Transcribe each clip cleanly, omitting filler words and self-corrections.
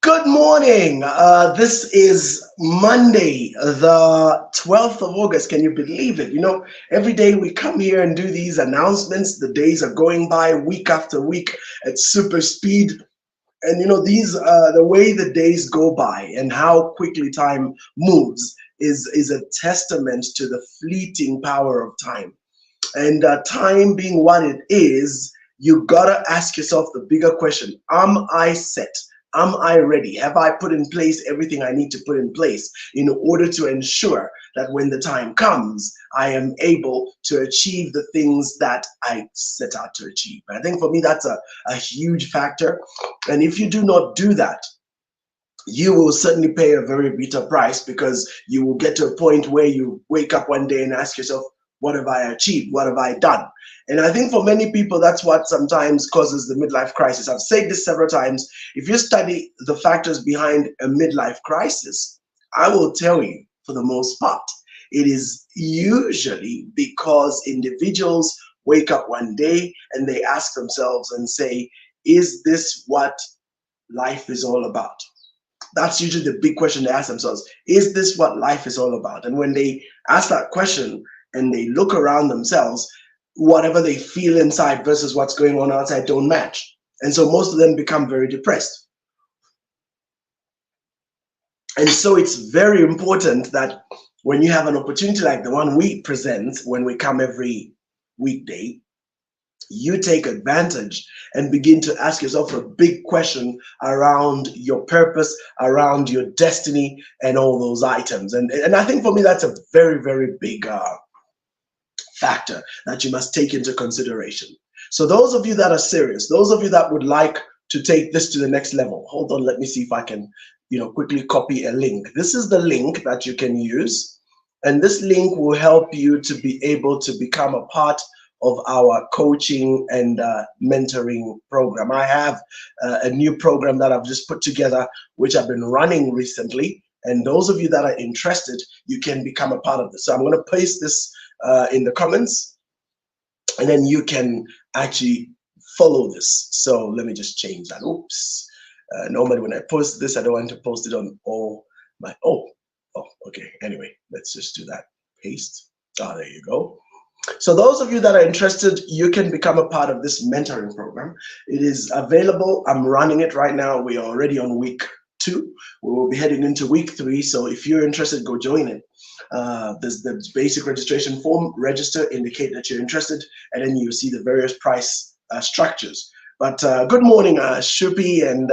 Good morning. This is Monday, the 12th of August. Can you believe it? Every day we come here and do these announcements. The days are going by week after week at super speed. And the way the days go by and how quickly time moves is a testament to the fleeting power of time. And time being what it is, you gotta ask yourself the bigger question: am I set? Am I ready? Have I put in place everything I need to put in place in order to ensure that when the time comes, I am able to achieve the things that I set out to achieve? I think for me, that's a huge factor. And if you do not do that, you will certainly pay a very bitter price, because you will get to a point where you wake up one day and ask yourself, what have I achieved? What have I done? And I think for many people, that's what sometimes causes the midlife crisis. I've said this several times. If you study the factors behind a midlife crisis, I will tell you, for the most part, it is usually because individuals wake up one day and they ask themselves and say, is this what life is all about? That's usually the big question they ask themselves. Is this what life is all about? And when they ask that question and they look around themselves, whatever they feel inside versus what's going on outside don't match. And so most of them become very depressed. And so it's very important that when you have an opportunity like the one we present when we come every weekday, you take advantage and begin to ask yourself a big question around your purpose, around your destiny, and all those items. And I think for me, that's a very, very big factor that you must take into consideration. So those of you that are serious, those of you that would like to take this to the next level, hold on, let me see if I can, quickly copy a link. This is the link that you can use. And this link will help you to be able to become a part of our coaching and mentoring program. I have a new program that I've just put together, which I've been running recently. And those of you that are interested, you can become a part of this. So I'm going to paste this in the comments, and then you can actually follow this. So let me just change that. Oops. Normally when I post this, I don't want to post it on all my, okay. Anyway, let's just do that. Paste. There you go. So those of you that are interested, you can become a part of this mentoring program. It is available. I'm running it right now. We are already on week 2. We will be heading into week 3. So if you're interested, go join it. There's the basic registration form. Register, indicate that you're interested, and then you see the various price structures. But good morning, Shupi and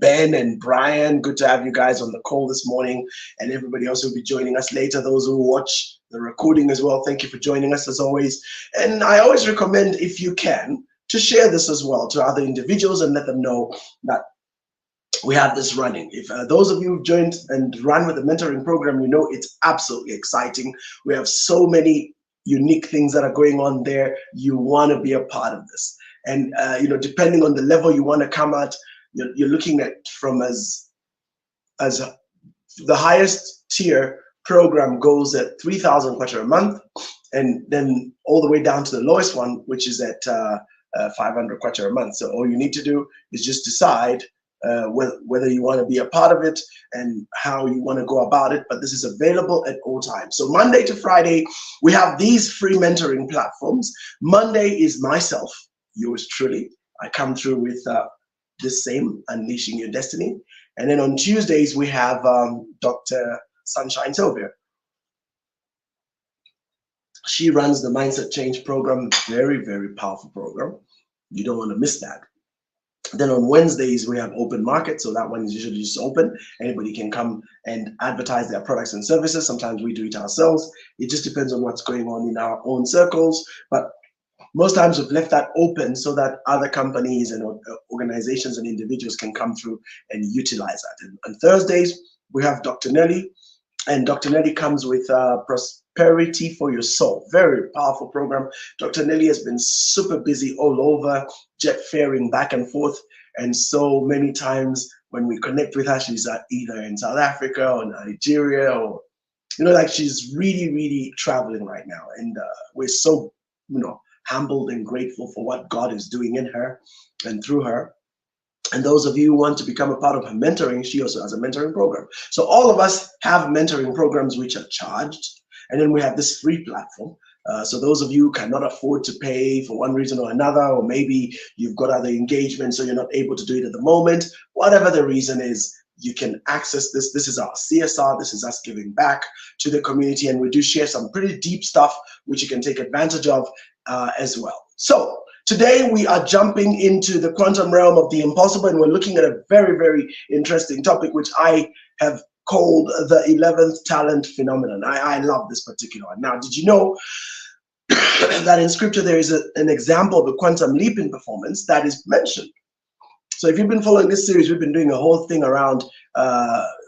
Ben and Brian. Good to have you guys on the call this morning, and everybody else who will be joining us later. Those who watch the recording as well, thank you for joining us as always. And I always recommend, if you can, to share this as well to other individuals and let them know that we have this running. If those of you who've joined and run with the mentoring program, it's absolutely exciting. We have so many unique things that are going on there. You want to be a part of this. And, depending on the level you want to come at, you're looking at from as the highest tier program goes at 3,000 kwacha a month, and then all the way down to the lowest one, which is at 500 kwacha a month. So all you need to do is just decide whether you want to be a part of it and how you want to go about it. But this is available at all times. So Monday to Friday, we have these free mentoring platforms. Monday is myself, yours truly. I come through with the same, Unleashing Your Destiny. And then on Tuesdays, we have Dr. Sunshine Sylvia. She runs the Mindset Change program, very, very powerful program. You don't want to miss that. Then on Wednesdays, we have open market. So that one is usually just open. Anybody can come and advertise their products and services. Sometimes we do it ourselves. It just depends on what's going on in our own circles. But most times we've left that open so that other companies and organizations and individuals can come through and utilize that. And on Thursdays, we have Dr. Nelly. And Dr. Nelly comes with Prosperity for Your Soul. Very powerful program. Dr. Nelly has been super busy all over, jet faring back and forth. And so many times when we connect with her, she's either in South Africa or Nigeria, or, she's really, really traveling right now. And we're so, humbled and grateful for what God is doing in her and through her. And those of you who want to become a part of her mentoring, she also has a mentoring program. So all of us have mentoring programs which are charged. And then we have this free platform. So those of you who cannot afford to pay for one reason or another, or maybe you've got other engagements, so you're not able to do it at the moment, whatever the reason is, you can access this. This is our CSR. This is us giving back to the community. And we do share some pretty deep stuff, which you can take advantage of as well. So today we are jumping into the quantum realm of the impossible, and we're looking at a very, very interesting topic, which I have called the 11th talent phenomenon. I love this particular one. Now, did you know that in scripture there is an example of a quantum leap in performance that is mentioned? So if you've been following this series, we've been doing a whole thing around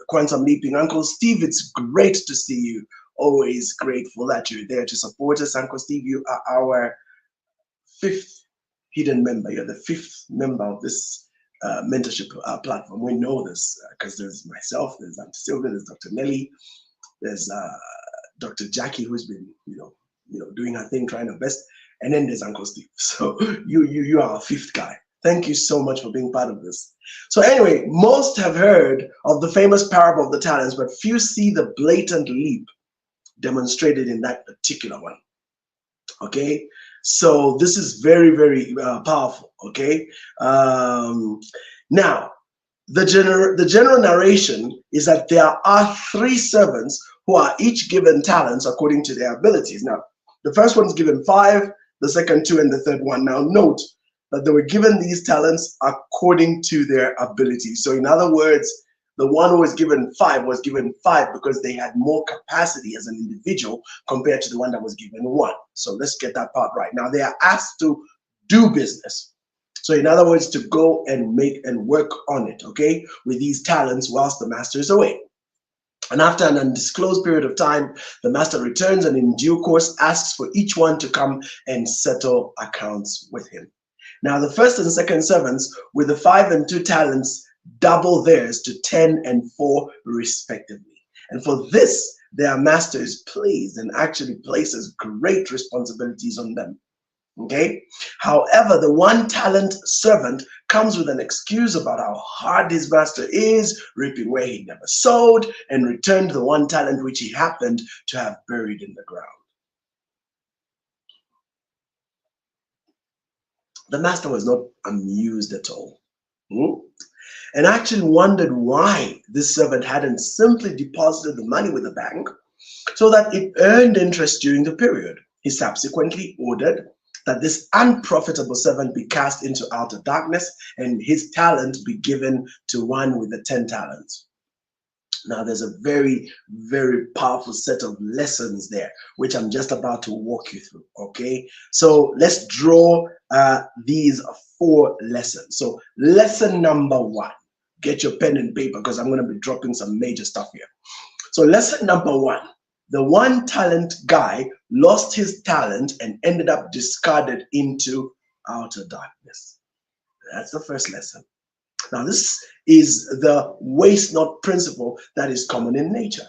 quantum leaping. Uncle Steve, it's great to see you. Always grateful that you're there to support us. Uncle Steve, you are our 5th hidden member. You're the 5th member of this mentorship platform. We know this because there's myself, there's Auntie Sylvia, there's Dr. Nelly, there's Dr. Jackie, who's been doing her thing, trying her best, and then there's Uncle Steve. So you are our 5th guy. Thank you so much for being part of this. So anyway, most have heard of the famous parable of the talents, but few see the blatant leap demonstrated in that particular one. Okay, so this is very, very powerful. Okay, now the general narration is that there are 3 servants who are each given talents according to their abilities. Now, the first one's given 5, the second 2, and the third 1. Now, note that they were given these talents according to their abilities. So, in other words, the one who was given 5 because they had more capacity as an individual compared to the one that was given 1. So let's get that part right. Now they are asked to do business. So in other words, to go and make and work on it, okay, with these talents whilst the master is away. And after an undisclosed period of time, the master returns and in due course asks for each one to come and settle accounts with him. Now the first and second servants with the 5 and 2 talents double theirs to 10 and 4 respectively. And for this, their master is pleased and actually places great responsibilities on them. Okay. However, the 1 talent servant comes with an excuse about how hard his master is, reaping where he never sowed, and returned the 1 talent which he happened to have buried in the ground. The master was not amused at all. And actually wondered why this servant hadn't simply deposited the money with the bank so that it earned interest during the period. He subsequently ordered that this unprofitable servant be cast into outer darkness and his talent be given to one with the 10 talents. Now there's a very, very powerful set of lessons there, which I'm just about to walk you through, okay? So let's draw these 4 lessons. So lesson number 1, get your pen and paper because I'm going to be dropping some major stuff here. So lesson number 1, the 1 talent guy lost his talent and ended up discarded into outer darkness. That's the first lesson. Now this is the waste not principle that is common in nature.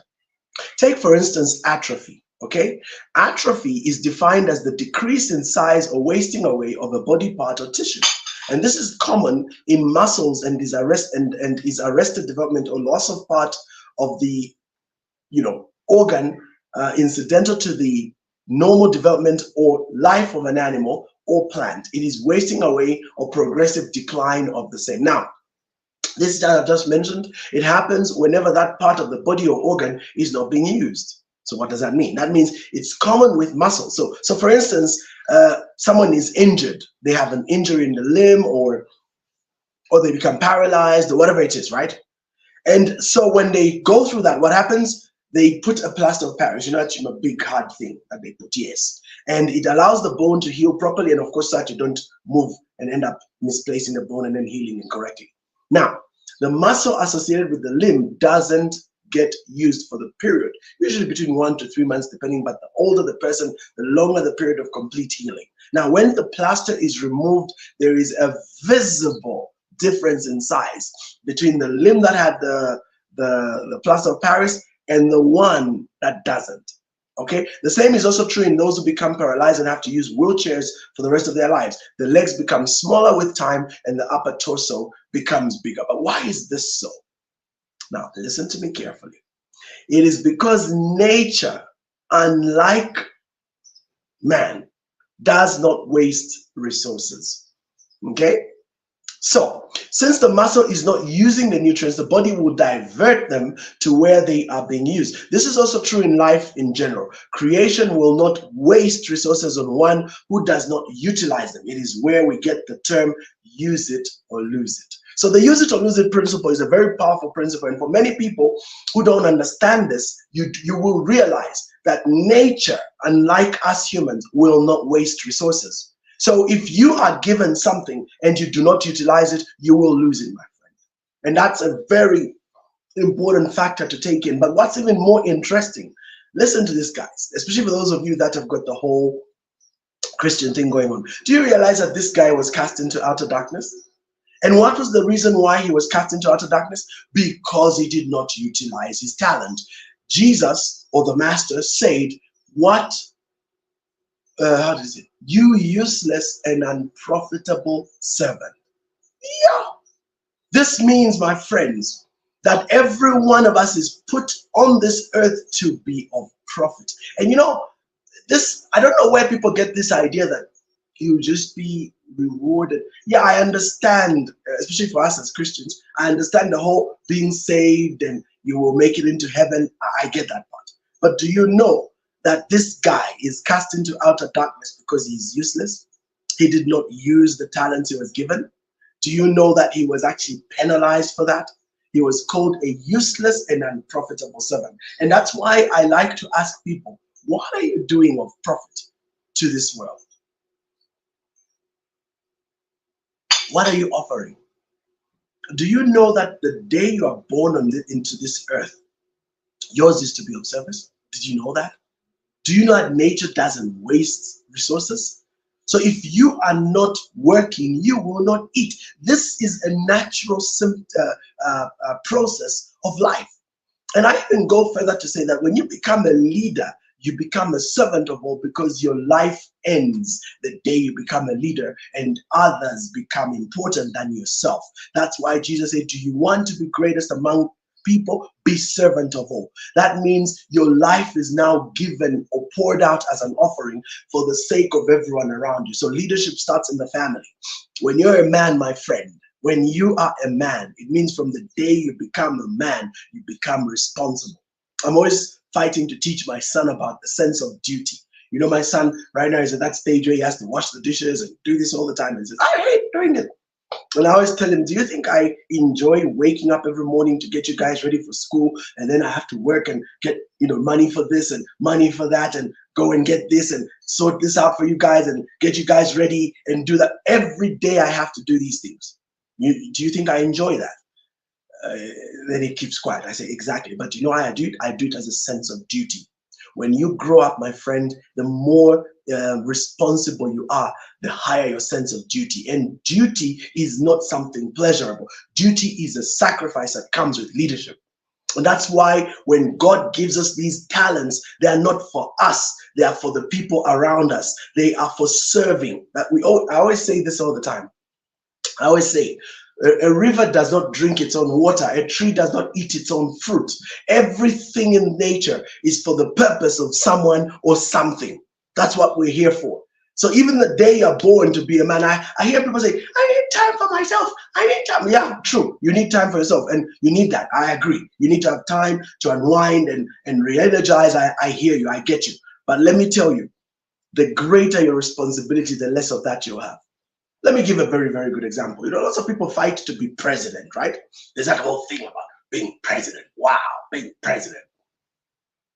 Take for instance atrophy. Okay, atrophy is defined as the decrease in size or wasting away of a body part or tissue. And this is common in muscles and is arrested development or loss of part of the organ incidental to the normal development or life of an animal or plant. It is wasting away or progressive decline of the same. Now, this that I've just mentioned, it happens whenever that part of the body or organ is not being used. So what does that mean? That means it's common with muscle. So for instance, someone is injured. They have an injury in the limb or they become paralyzed or whatever it is, right? And so when they go through that, what happens? They put a plaster of Paris, that's a big hard thing that they put, yes. And it allows the bone to heal properly. And of course, that you don't move and end up misplacing the bone and then healing incorrectly. Now, the muscle associated with the limb doesn't get used for the period, usually between 1 to 3 months, depending, but the older the person, the longer the period of complete healing. Now, when the plaster is removed, there is a visible difference in size between the limb that had the plaster of Paris and the one that doesn't. Okay, the same is also true in those who become paralyzed and have to use wheelchairs for the rest of their lives. The legs become smaller with time and the upper torso becomes bigger. But why is this so? Now, listen to me carefully. It is because nature, unlike man, does not waste resources. Okay? So, since the muscle is not using the nutrients, the body will divert them to where they are being used. This is also true in life in general. Creation will not waste resources on one who does not utilize them. It is where we get the term use it or lose it. So the use it or lose it principle is a very powerful principle. And for many people who don't understand this, you will realize that nature, unlike us humans, will not waste resources. So if you are given something and you do not utilize it, you will lose it, my friend. And that's a very important factor to take in. But what's even more interesting, listen to this, guys, especially for those of you that have got the whole Christian thing going on. Do you realize that this guy was cast into outer darkness? And what was the reason why he was cast into outer darkness? Because he did not utilize his talent. Jesus, or the master, said, what how does it? You useless and unprofitable servant. Yeah. This means, my friends, that every one of us is put on this earth to be of profit. And you know, this, I don't know where people get this idea that you just be rewarded. Yeah, I understand, especially for us as Christians, I understand the whole being saved and you will make it into heaven. I get that part. But do you know that this guy is cast into outer darkness because he's useless? He did not use the talents he was given. Do you know that he was actually penalized for that? He was called a useless and unprofitable servant. And that's why I like to ask people, what are you doing of profit to this world? What are you offering? Do you know that the day you are born into this earth, yours is to be of service? Did you know that? Do you know that nature doesn't waste resources? So if you are not working, you will not eat. This is a natural process of life. And I even go further to say that when you become a leader, you become a servant of all, because your life ends the day you become a leader and others become important than yourself. That's why Jesus said, do you want to be greatest among people? Be servant of all. That means your life is now given or poured out as an offering for the sake of everyone around you. So leadership starts in the family. When you're a man, my friend, when you are a man, it means from the day you become a man, you become responsible. I'm always fighting to teach my son about the sense of duty. You know, my son right now is at that stage where he has to wash the dishes and do this all the time. And he says, I hate doing it. And I always tell him, do you think I enjoy waking up every morning to get you guys ready for school? And then I have to work and get, money for this and money for that and go and get this and sort this out for you guys and get you guys ready and do that. Every day I have to do these things. Do you think I enjoy that? Then he keeps quiet. I say, exactly. But you know why I do it? I do it as a sense of duty. When you grow up, my friend, the more responsible you are, the higher your sense of duty. And duty is not something pleasurable. Duty is a sacrifice that comes with leadership. And that's why when God gives us these talents, they are not for us. They are for the people around us. They are for serving. I always say this all the time. I always say, a river does not drink its own water. A tree does not eat its own fruit. Everything in nature is for the purpose of someone or something. That's what we're here for. So even the day you're born to be a man, I hear people say, I need time for myself. I need time. Yeah, true. You need time for yourself. And you need that. I agree. You need to have time to unwind and re-energize. I hear you. I get you. But let me tell you, the greater your responsibility, the less of that you have. Let me give a very, very good example. Lots of people fight to be president, right? There's that whole thing about being president. Wow, being president.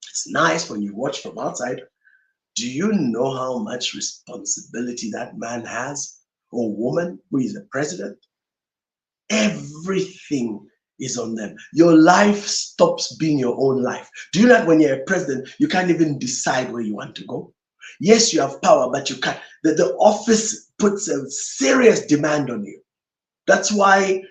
It's nice when you watch from outside. Do you know how much responsibility that man has, or woman who is the president? Everything is on them. Your life stops being your own life. Do you know that when you're a president, you can't even decide where you want to go? Yes, you have power, but you can't. The office puts a serious demand on you. That's why,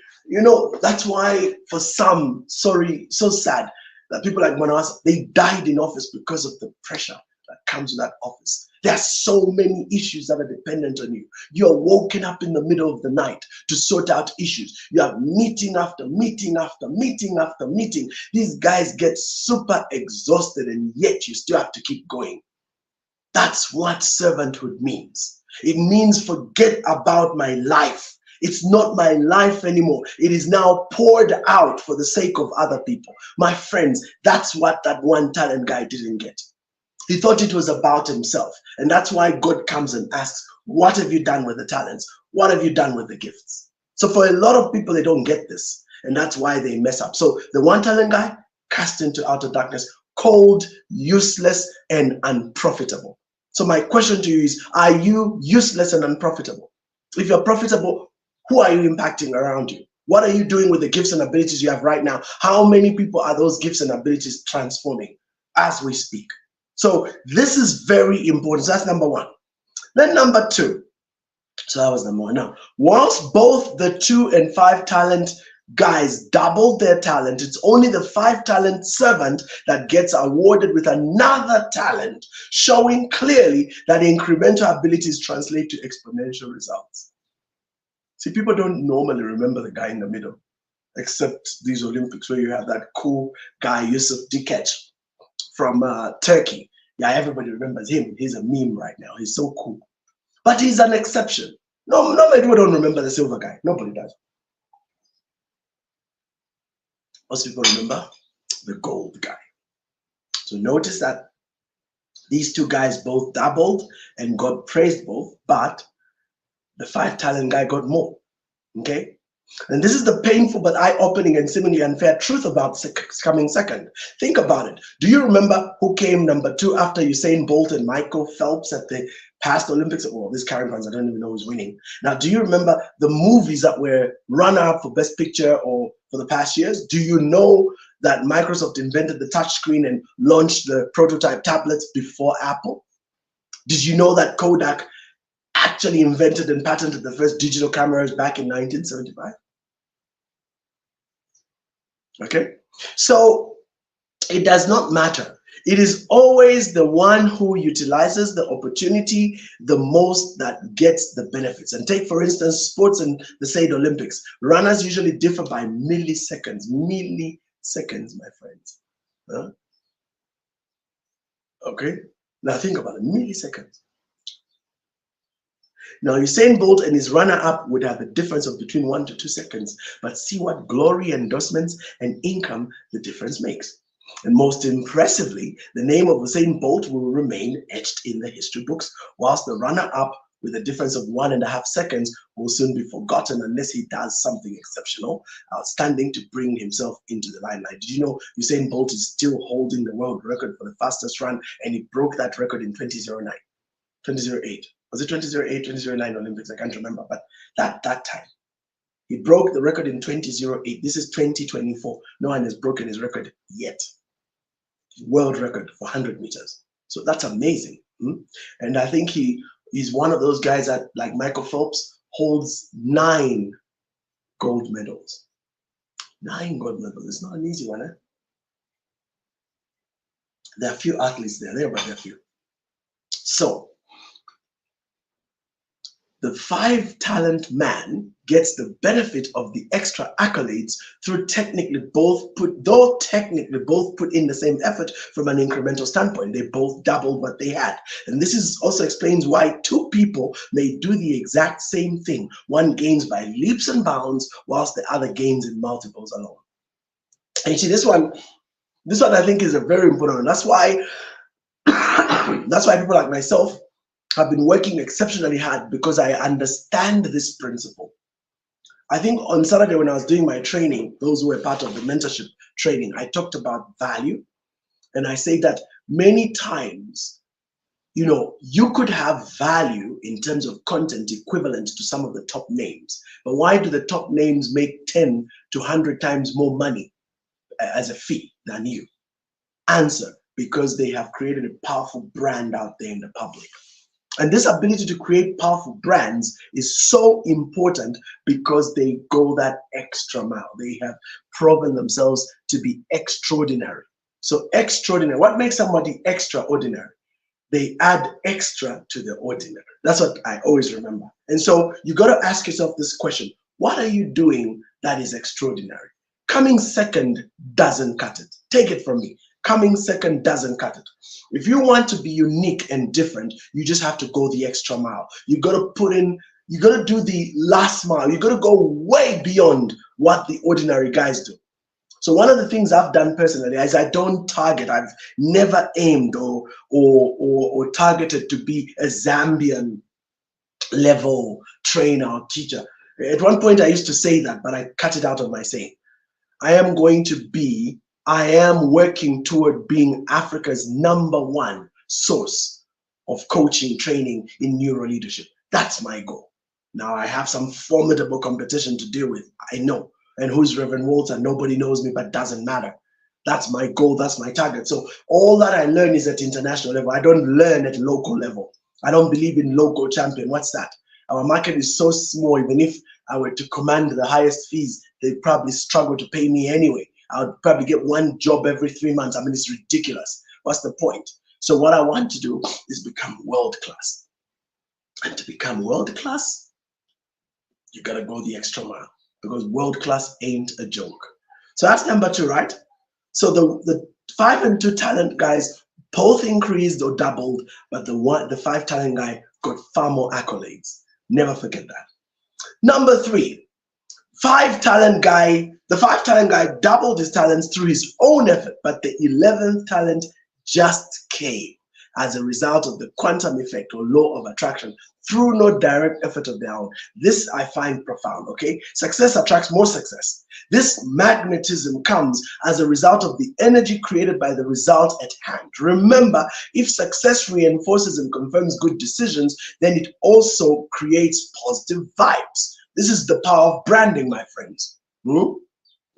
that's why for some, sorry, so sad, That people like Manas, they died in office because of the pressure that comes with that office. There are so many issues that are dependent on you. You're woken up in the middle of the night to sort out issues. You have meeting after meeting after meeting after meeting. These guys get super exhausted, and yet you still have to keep going. That's what servanthood means. It means forget about my life. It's not my life anymore. It is now poured out for the sake of other people. My friends, that's what that one talent guy didn't get. He thought it was about himself. And that's why God comes and asks, what have you done with the talents? What have you done with the gifts? So for a lot of people, they don't get this. And that's why they mess up. So the one talent guy, cast into outer darkness, cold, useless, and unprofitable. So my question to you is, are you useless and unprofitable? If you're profitable, who are you impacting around you? What are you doing with the gifts and abilities you have right now? How many people are those gifts and abilities transforming as we speak? So this is very important. So that's number one. Then number two. So that was number one. Now, whilst both the 2 and 5 talent guys doubled their talent, it's only the 5 talent servant that gets awarded with another talent, showing clearly that incremental abilities translate to exponential results. See, people don't normally remember the guy in the middle, except these Olympics where you have that cool guy, Yusuf Dikech from Turkey. Yeah, everybody remembers him. He's a meme right now. He's so cool. But he's an exception. No, nobody people don't remember the silver guy. Nobody does. Most people remember the gold guy. So notice that these 2 guys both doubled and God praised both, but the 5 talent guy got more. Okay? And this is the painful but eye-opening and seemingly unfair truth about coming second. Think about it. Do you remember who came number 2 after Usain Bolt and Michael Phelps at the past Olympics? Well, this carrying fans, I don't even know who's winning. Now, do you remember the movies that were runner-up for Best Picture or for the past years? Do you know that Microsoft invented the touchscreen and launched the prototype tablets before Apple? Did you know that Kodak actually invented and patented the first digital cameras back in 1975? Okay, so it does not matter. It is always the one who utilizes the opportunity the most that gets the benefits. And take, for instance, sports and the said Olympics. Runners usually differ by milliseconds. Milliseconds, my friends. Huh? Okay, now think about it, milliseconds. Now, Usain Bolt and his runner-up would have a difference of between 1 to 2 seconds, but see what glory, endorsements, and income the difference makes. And most impressively, the name of Usain Bolt will remain etched in the history books, whilst the runner-up with a difference of 1.5 seconds will soon be forgotten unless he does something exceptional, outstanding to bring himself into the limelight. Did you know Usain Bolt is still holding the world record for the fastest run, and he broke that record in 2009, 2008. Was it 2008, 2009 Olympics? I can't remember, but that time. He broke the record in 2008. This is 2024. No one has broken his record yet. World record for 100 meters. So that's amazing. And I think he's one of those guys that, like Michael Phelps, holds 9 gold medals. 9 gold medals. It's not an easy one, eh? There are few athletes there, but there are few. So the 5 talent man gets the benefit of the extra accolades through technically both put in the same effort from an incremental standpoint. They both doubled what they had. And this is also explains why 2 people may do the exact same thing. One gains by leaps and bounds, whilst the other gains in multiples alone. And you see, this one I think is a very important one. That's why people like myself have been working exceptionally hard, because I understand this principle. I think on Saturday when I was doing my training, those who were part of the mentorship training, I talked about value. And I say that many times, you could have value in terms of content equivalent to some of the top names. But why do the top names make 10 to 100 times more money as a fee than you? Answer: because they have created a powerful brand out there in the public. And this ability to create powerful brands is so important because they go that extra mile. They have proven themselves to be extraordinary. So extraordinary. What makes somebody extraordinary? They add extra to the ordinary. That's what I always remember. And so you got to ask yourself this question: what are you doing that is extraordinary? Coming second doesn't cut it. Take it from me. Coming second doesn't cut it. If you want to be unique and different, you just have to go the extra mile. You got to put in, you got to do the last mile. You got to go way beyond what the ordinary guys do. So one of the things I've done personally is I don't target. I've never aimed or targeted to be a Zambian level trainer or teacher. At one point I used to say that, but I cut it out of my saying. I am working toward being Africa's #1 source of coaching, training in neuro leadership. That's my goal. Now I have some formidable competition to deal with, I know. And who's Rev Walter? Nobody knows me, but doesn't matter. That's my goal, that's my target. So all that I learn is at international level. I don't learn at local level. I don't believe in local champion. What's that? Our market is so small, even if I were to command the highest fees, they'd probably struggle to pay me anyway. I would probably get one job every 3 months. I mean, it's ridiculous. What's the point? So what I want to do is become world class. And to become world class, you gotta go the extra mile, because world class ain't a joke. So that's #2, right? So the 5 and 2 talent guys both increased or doubled, but the 5 talent guy got far more accolades. Never forget that. #3, 5 talent guy. The 5 talent guy doubled his talents through his own effort, but the 11th talent just came as a result of the quantum effect or law of attraction through no direct effort of their own. This I find profound, okay? Success attracts more success. This magnetism comes as a result of the energy created by the result at hand. Remember, if success reinforces and confirms good decisions, then it also creates positive vibes. This is the power of branding, my friends.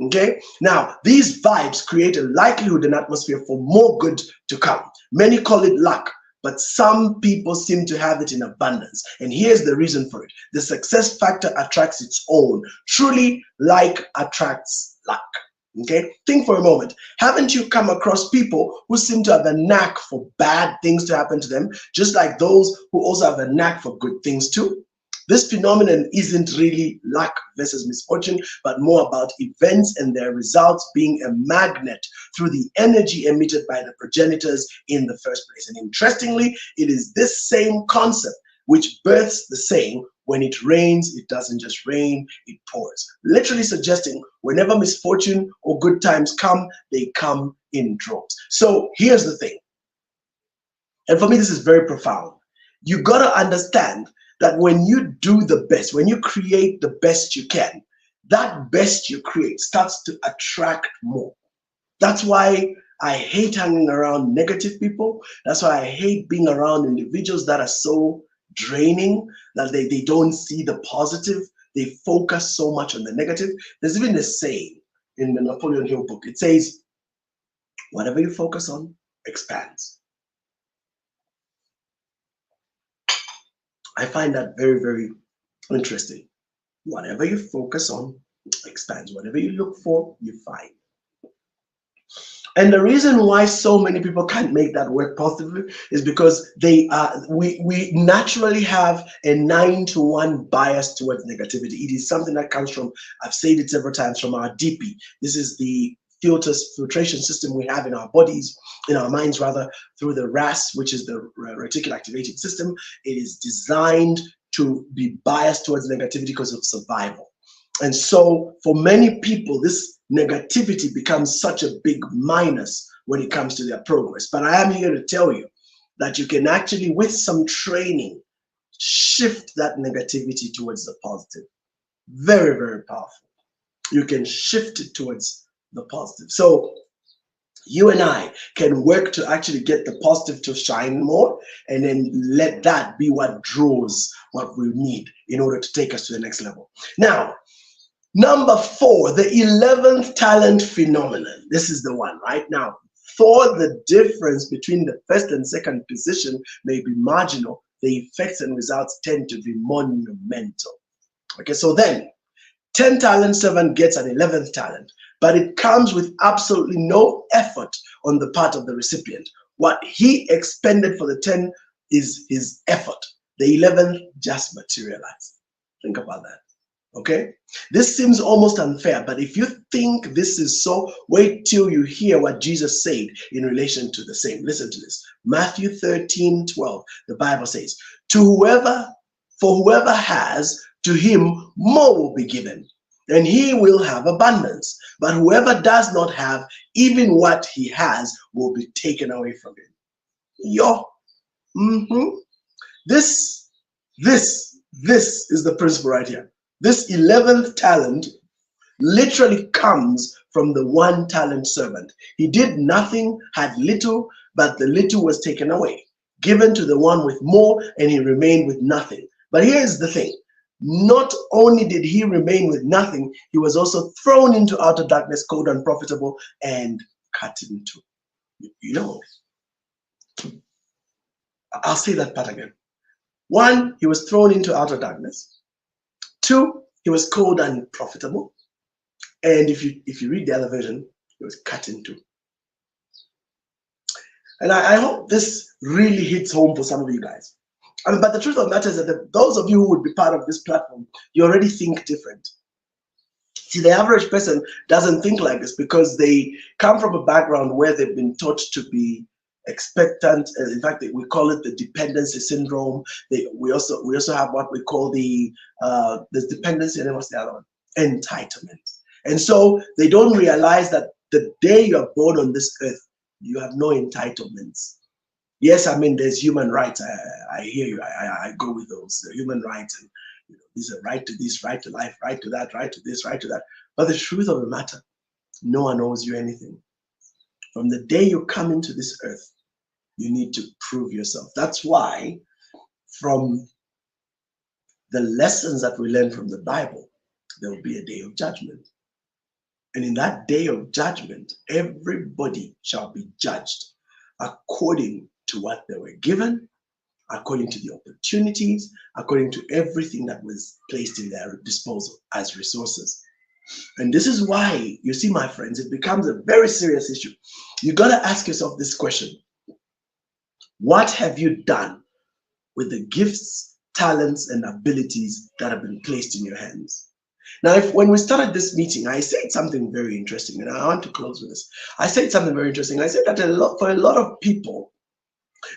Okay, now these vibes create a likelihood and atmosphere for more good to come. Many call it luck, but some people seem to have it in abundance. And here's the reason for it: the success factor attracts its own. Truly, like attracts luck. Okay, think for a moment. Haven't you come across people who seem to have a knack for bad things to happen to them, just like those who also have a knack for good things too? This phenomenon isn't really luck versus misfortune, but more about events and their results being a magnet through the energy emitted by the progenitors in the first place. And interestingly, it is this same concept which births the saying, when it rains, it doesn't just rain, it pours. Literally suggesting whenever misfortune or good times come, they come in droves. So here's the thing. And for me, this is very profound. You got to understand that when you do the best, when you create the best you can, that best you create starts to attract more. That's why I hate hanging around negative people. That's why I hate being around individuals that are so draining, that they don't see the positive. They focus so much on the negative. There's even a saying in the Napoleon Hill book. It says, whatever you focus on expands. I find that very, very interesting. Whatever you focus on expands. Whatever you look for, you find. And the reason why so many people can't make that work positively is because we naturally have a 9-to-1 bias towards negativity. It is something that comes from, I've said it several times, from our DP. This is the filtration system we have in our bodies, in our minds rather, through the RAS, which is the reticular activating system. It is designed to be biased towards negativity because of survival. And so for many people, this negativity becomes such a big minus when it comes to their progress. But I am here to tell you that you can actually, with some training, shift that negativity towards the positive. Very, very powerful. You can shift it towards the positive. So you and I can work to actually get the positive to shine more, and then let that be what draws what we need in order to take us to the next level. Now, number 4, the 11th talent phenomenon. This is the one right now. Though the difference between the first and second position may be marginal, the effects and results tend to be monumental. Okay, so then 10-talent servant gets an 11th talent, but it comes with absolutely no effort on the part of the recipient. What he expended for the 10 is his effort. The 11th just materialized. Think about that. Okay? This seems almost unfair, but if you think this is so, wait till you hear what Jesus said in relation to the same. Listen to this. Matthew 13:12. The Bible says, for whoever has, to him more will be given, and he will have abundance. But whoever does not have, even what he has will be taken away from him. This is the principle right here. This 11th talent literally comes from the 1-talent servant. He did nothing, had little, but the little was taken away, given to the one with more, and he remained with nothing. But here's the thing. Not only did he remain with nothing, he was also thrown into outer darkness, called unprofitable, and cut in two. You know, I'll say that part again. 1, he was thrown into outer darkness. 2, he was called unprofitable. And if you read the other version, he was cut in two. And I hope this really hits home for some of you guys. But the truth of the matter is that those of you who would be part of this platform, you already think different. See, the average person doesn't think like this because they come from a background where they've been taught to be expectant. In fact, we call it the dependency syndrome. We also have what we call the dependency, and what's the other one? Entitlement. And so they don't realize that the day you're born on this earth, you have no entitlements. Yes, I mean, there's human rights. I hear you. I go with those. The human rights, and there's a right to this, right to life, right to that, right to this, right to that. But the truth of the matter, no one owes you anything. From the day you come into this earth, you need to prove yourself. That's why from the lessons that we learn from the Bible, there will be a day of judgment. And in that day of judgment, everybody shall be judged according to what they were given, according to the opportunities, according to everything that was placed in their disposal as resources. And this is why, you see, my friends, it becomes a very serious issue. You got to ask yourself this question. What have you done with the gifts, talents, and abilities that have been placed in your hands? Now, when we started this meeting, I said something very interesting, and I want to close with this. I said something very interesting. I said that for a lot of people,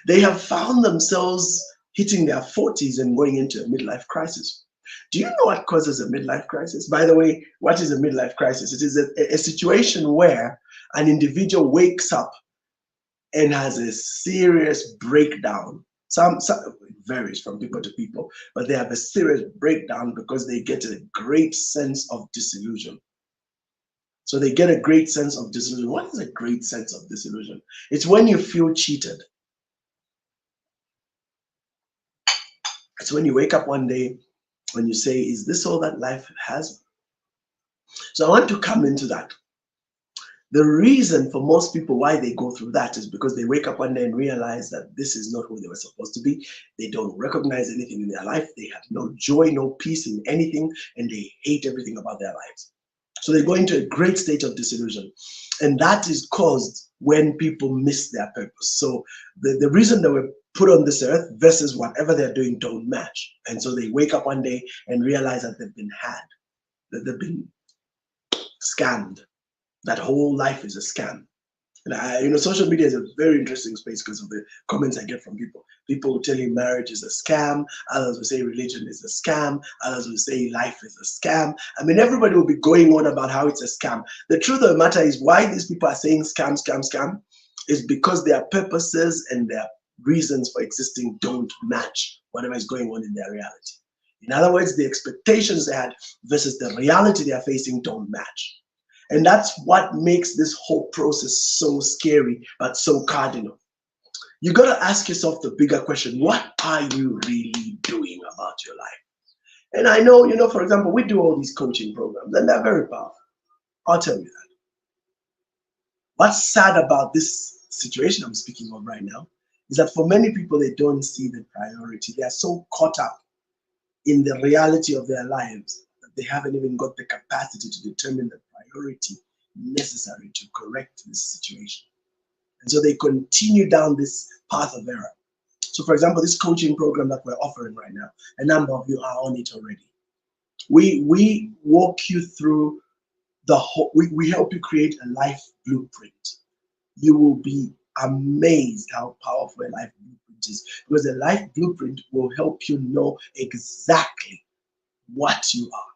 they have found themselves hitting their 40s and going into a midlife crisis. Do you know what causes a midlife crisis? By the way, what is a midlife crisis? It is a situation where an individual wakes up and has a serious breakdown. Some it varies from people to people, but they have a serious breakdown because they get a great sense of disillusion. So they get a great sense of disillusion. What is a great sense of disillusion? It's when you feel cheated. It's when you wake up one day and you say, is this all that life has? So I want to come into that. The reason for most people why they go through that is because they wake up one day and realize that this is not who they were supposed to be. They don't recognize anything in their life. They have no joy, no peace in anything, and they hate everything about their lives. So they go into a great state of disillusion. And that is caused when people miss their purpose. So the reason they were put on this earth versus whatever they're doing don't match. And so they wake up one day and realize that they've been had, that they've been scammed. That whole life is a scam. And social media is a very interesting space because of the comments I get from people. People will tell you marriage is a scam. Others will say religion is a scam. Others will say life is a scam. I mean, everybody will be going on about how it's a scam. The truth of the matter is why these people are saying scam, scam, scam is because their purposes and their reasons for existing don't match whatever is going on in their reality. In other words, the expectations they had versus the reality they are facing don't match. And that's what makes this whole process so scary, but so cardinal. You got to ask yourself the bigger question, what are you really doing about your life? And I know, for example, we do all these coaching programs, and they're very powerful. I'll tell you that. What's sad about this situation I'm speaking of right now is that for many people, they don't see the priority. They are so caught up in the reality of their lives that they haven't even got the capacity to determine the priority necessary to correct this situation. And so they continue down this path of error. So, for example, this coaching program that we're offering right now, a number of you are on it already. We walk you through the whole, we help you create a life blueprint. You will be amazed how powerful a life blueprint is, because a life blueprint will help you know exactly what you are.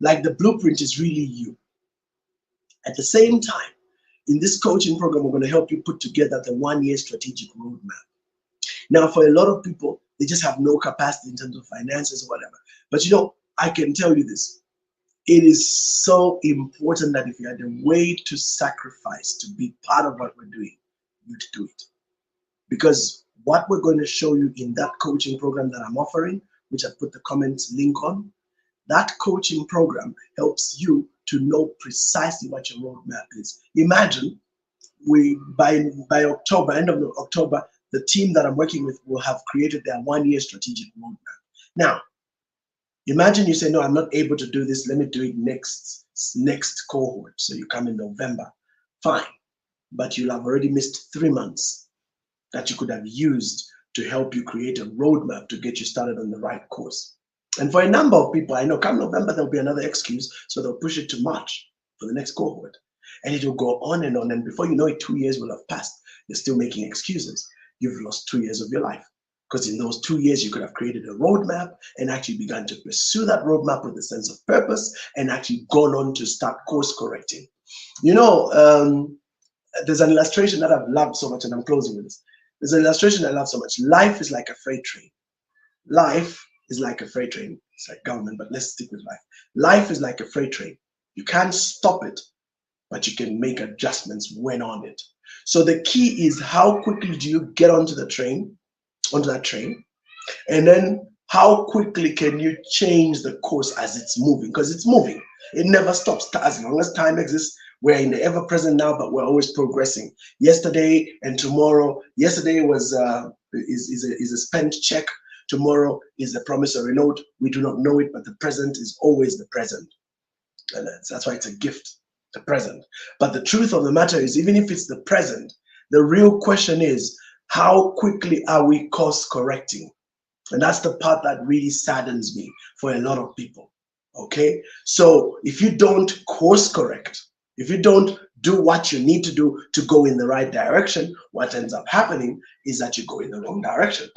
Like the blueprint is really you. At the same time, in this coaching program, we're going to help you put together the 1-year strategic roadmap. Now, for a lot of people, they just have no capacity in terms of finances or whatever. But you know, I can tell you this. It is so important that if you had a way to sacrifice to be part of what we're doing, you'd do it. Because what we're going to show you in that coaching program that I'm offering, which I've put the comments link on, that coaching program helps you to know precisely what your roadmap is. Imagine by October, end of October, the team that I'm working with will have created their 1-year strategic roadmap. Now, imagine you say, no, I'm not able to do this. Let me do it next cohort. So you come in November. Fine. But you'll have already missed 3 months that you could have used to help you create a roadmap to get you started on the right course. And for a number of people, I know come November, there'll be another excuse. So they'll push it to March for the next cohort. And it will go on. And before you know it, 2 years will have passed. You're still making excuses. You've lost 2 years of your life. Because in those 2 years, you could have created a roadmap and actually begun to pursue that roadmap with a sense of purpose and actually gone on to start course correcting. You know, there's an illustration that I've loved so much, and I'm closing with this. There's an illustration I love so much. Life is like a freight train. Life is like a freight train. It's like government, but let's stick with life. Life is like a freight train. You can't stop it, but you can make adjustments when on it. So the key is how quickly do you get onto that train, and then how quickly can you change the course as it's moving? Because it's moving. It never stops. As long as time exists, we're in the ever-present now, but we're always progressing. Yesterday and tomorrow. Yesterday was is a spent check. Tomorrow is a promissory note. We do not know it, but the present is always the present. And that's why it's a gift, the present. But the truth of the matter is, even if it's the present, the real question is, how quickly are we course correcting? And that's the part that really saddens me for a lot of people. Okay? So if you don't course correct, if you don't do what you need to do to go in the right direction, what ends up happening is that you go in the wrong direction.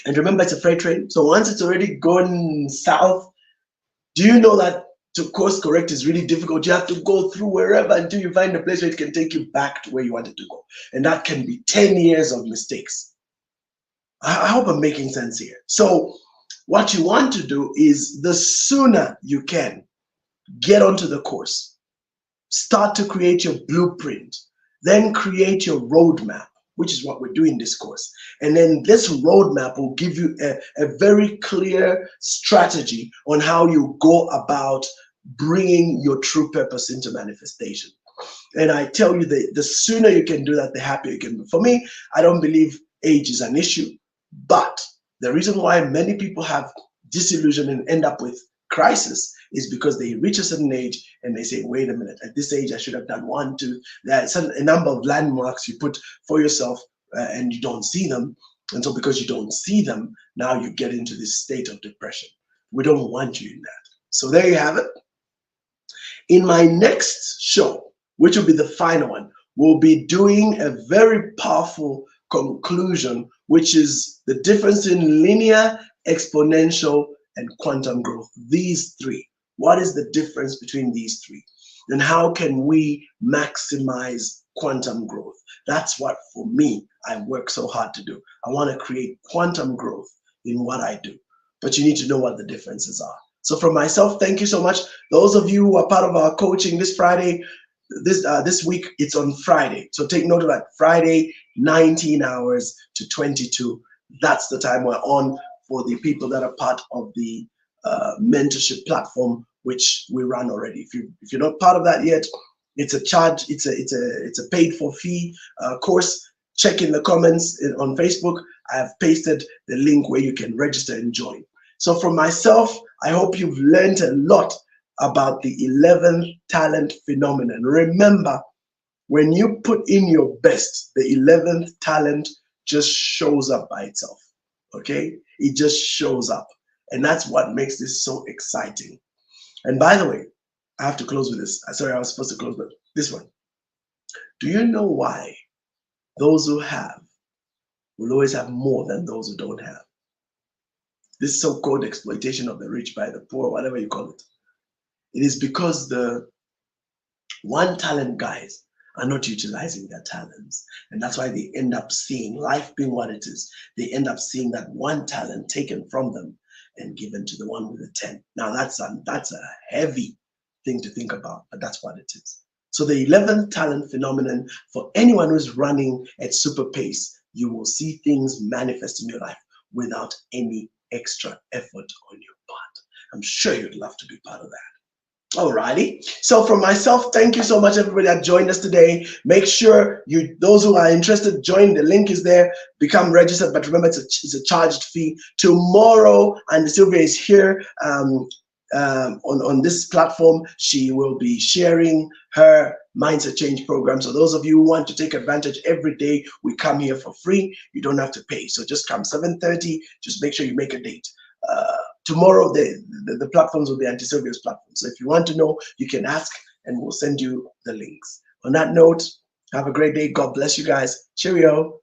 And remember, it's a freight train. So once it's already gone south, do you know that to course correct is really difficult? You have to go through wherever until you find a place where it can take you back to where you wanted to go. And that can be 10 years of mistakes. I hope I'm making sense here. So what you want to do is, the sooner you can get onto the course, start to create your blueprint, then create your roadmap, which is what we're doing in this course. And then this roadmap will give you a very clear strategy on how you go about bringing your true purpose into manifestation. And I tell you that the sooner you can do that, the happier you can be. For me, I don't believe age is an issue, but the reason why many people have disillusion and end up with crisis is because they reach a certain age and they say, wait a minute, at this age I should have done 1, 2. There's a number of landmarks you put for yourself and you don't see them. And so because you don't see them, now you get into this state of depression. We don't want you in that. So there you have it. In my next show, which will be the final one, we'll be doing a very powerful conclusion, which is the difference in linear, exponential, and quantum growth. These three. What is the difference between these three? And how can we maximize quantum growth? That's what, for me, I work so hard to do. I want to create quantum growth in what I do. But you need to know what the differences are. So from myself, thank you so much. Those of you who are part of our coaching this Friday, this week, it's on Friday. So take note of that. Friday, 19 hours to 22. That's the time we're on for the people that are part of the mentorship platform, which we run already. If you're not part of that yet, it's a charge. It's a paid for fee course. Check in the comments on Facebook. I have pasted the link where you can register and join. So for myself, I hope you've learned a lot about the 11th talent phenomenon. Remember, when you put in your best, the 11th talent just shows up by itself. Okay? It just shows up. And that's what makes this so exciting. And by the way, I have to close with this. Sorry, I was supposed to close, but this one. Do you know why those who have will always have more than those who don't have? This so-called exploitation of the rich by the poor, whatever you call it. It is because the one talent guys are not utilizing their talents. And that's why they end up seeing life being what it is. They end up seeing that one talent taken from them and given to the one with the 10. Now that's a heavy thing to think about, but that's what it is. So the 11th talent phenomenon, for anyone who's running at super pace, you will see things manifest in your life without any extra effort on your part. I'm sure you'd love to be part of that. Alrighty. So from myself, thank you so much, everybody that joined us today. Make sure those who are interested, join. The link is there. Become registered. But remember, it's a charged fee. Tomorrow, and Sylvia is here on this platform. She will be sharing her Mindset Change program. So those of you who want to take advantage, every day we come here for free. You don't have to pay. So just come 7:30. Just make sure you make a date. Tomorrow, the platforms will be Anti-Sylvia's platform. So if you want to know, you can ask and we'll send you the links. On that note, have a great day. God bless you guys. Cheerio.